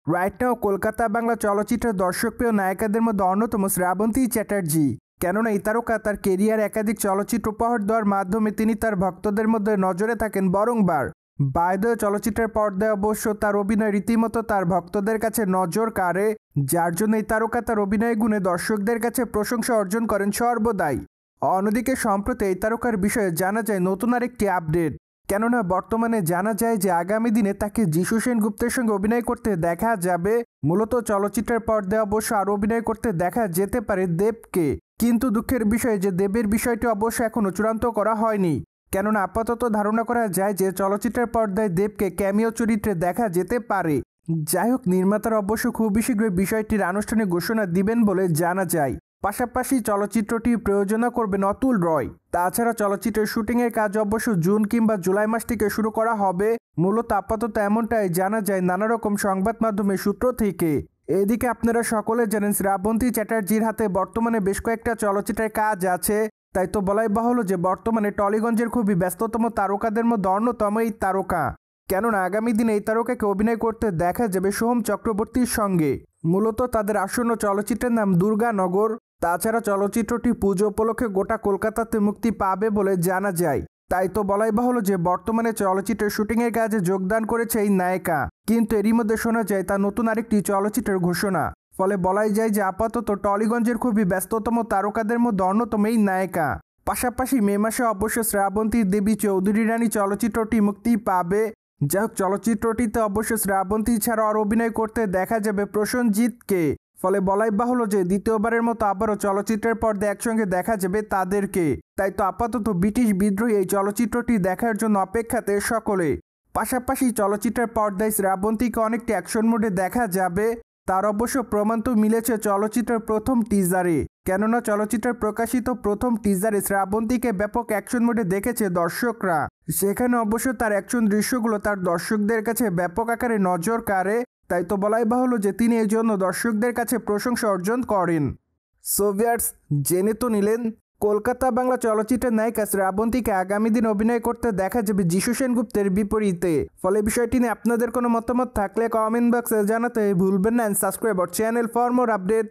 Right now Kolkata Bangla চলচ্চিত্রের দর্শকপ্রিয় নায়িকাদের মধ্যে অন্যতম শ্রাবন্তী চ্যাটার্জি। কেননা এই তারকা তার কেরিয়ার একাধিক চলচ্চিত্র উপহার দেওয়ার মাধ্যমে তিনি তার ভক্তদের মধ্যে নজরে থাকেন বারংবার। বাই দ্য ওয়ে, চলচ্চিত্রের পর্দায় অবশ্য তার অভিনয় রীতিমতো তার ভক্তদের কাছে নজর কাড়ে, যার জন্য এই তারকা তার অভিনয় গুণে দর্শকদের কাছে প্রশংসা অর্জন করেন সর্বদাই। অন্যদিকে সম্প্রতি এই তারকার বিষয়ে জানা যায় নতুন আরেকটি আপডেট। কেননা বর্তমানে জানা যায় যে আগামী দিনে তাকে যিশু সেনগুপ্তের সঙ্গে অভিনয় করতে দেখা যাবে। মূলত চলচ্চিত্রের পর্দায় অবশ্য আরও অভিনয় করতে দেখা যেতে পারে দেবকে, কিন্তু দুঃখের বিষয় যে দেবের বিষয়টি অবশ্য এখনও চূড়ান্ত করা হয়নি। কেননা আপাতত ধারণা করা যায় যে চলচ্চিত্রের পর্দায় দেবকে ক্যামিও চরিত্রে দেখা যেতে পারে। যাই হোক, নির্মাতারা অবশ্য খুবই শীঘ্রই বিষয়টির আনুষ্ঠানিক ঘোষণা দিবেন বলে জানা যায়। পাশাপাশি চলচ্চিত্রটি প্রযোজনা করবেন অতুল রয়। তাছাড়া চলচ্চিত্রের শুটিংয়ের কাজ অবশ্য জুন কিংবা জুলাই মাস থেকে শুরু করা হবে। মূলত আপাতত এমনটাই জানা যায় নানা রকম সংবাদ মাধ্যমের সূত্র থেকে। এদিকে আপনারা সকলে জানেন শ্রাবন্তী চ্যাটার্জির হাতে বর্তমানে বেশ কয়েকটা চলচ্চিত্রের কাজ আছে। তাই তো বলাই বাহুল্য যে বর্তমানে টলিগঞ্জের খুবই ব্যস্ততম তারকাদের মধ্যে অন্যতম এই তারকা। কেননা আগামী দিনে এই তারকাকে অভিনয় করতে দেখা যাবে সোহম চক্রবর্তীর সঙ্গে। মূলত তাদের আসন্ন চলচ্চিত্রের নাম দুর্গানগর। তাছাড়া চলচ্চিত্রটি পুজো উপলক্ষে গোটা কলকাতাতে মুক্তি পাবে বলে জানা যায়। তাই তো বলাই বাহুল্য যে বর্তমানে চলচ্চিত্রের শুটিংয়ের কাজে যোগদান করেছে এই নায়িকা, কিন্তু এরই মধ্যে শোনা যায় তার নতুন আরেকটি চলচ্চিত্রের ঘোষণা। ফলে বলাই যায় যে আপাতত টলিগঞ্জের খুবই ব্যস্ততম তারকাদের মধ্যে অন্যতম এই নায়িকা। পাশাপাশি মে মাসে অবশ্য শ্রাবন্তী দেবী চৌধুরী রানী চলচ্চিত্রটি মুক্তি পাবে। যাই হোক, চলচ্চিত্রটিতে অবশ্য শ্রাবন্তী ছাড়াও আর অভিনয় করতে দেখা যাবে প্রসেনজিৎকে। ফলে বলাই বাহুল্য যে দ্বিতীয়বারের মতো আবারও চলচ্চিত্রের পর্দায় একসঙ্গে দেখা যাবে তাদেরকে। তাই তো আপাতত ব্রিটিশ বিদ্রোহী এই চলচ্চিত্রটি দেখার জন্য অপেক্ষাতে সকলে। পাশাপাশি চলচ্চিত্রের পর্দায় শ্রাবন্তীকে অনেকটি অ্যাকশন মোডে দেখা যাবে। তার অবশ্য প্রমাণ তো মিলেছে চলচ্চিত্রের প্রথম টিজারে। কেননা চলচ্চিত্রের প্রকাশিত প্রথম টিজারে শ্রাবন্তীকে ব্যাপক অ্যাকশন মোডে দেখেছে দর্শকরা। সেখানে অবশ্য তার অ্যাকশন দৃশ্যগুলো তার দর্শকদের কাছে ব্যাপক আকারে নজর কাড়ে। তাই তো বলাই বাহুল্য যে তিনি এই জন্য দর্শকদের কাছে প্রশংসা অর্জন করেন। সো ভিউয়ার্স, জেনে তো নিলেন কলকাতা বাংলা চলচ্চিত্রের নায়িকা শ্রাবন্তীকে আগামী দিন অভিনয় করতে দেখা যাবে যিশু সেনগুপ্তের বিপরীতে। ফলে বিষয়টি নিয়ে আপনাদের কোনো মতামত থাকলে কমেন্ট বক্সে জানাতে ভুলবেন না। Subscribe our channel for more update.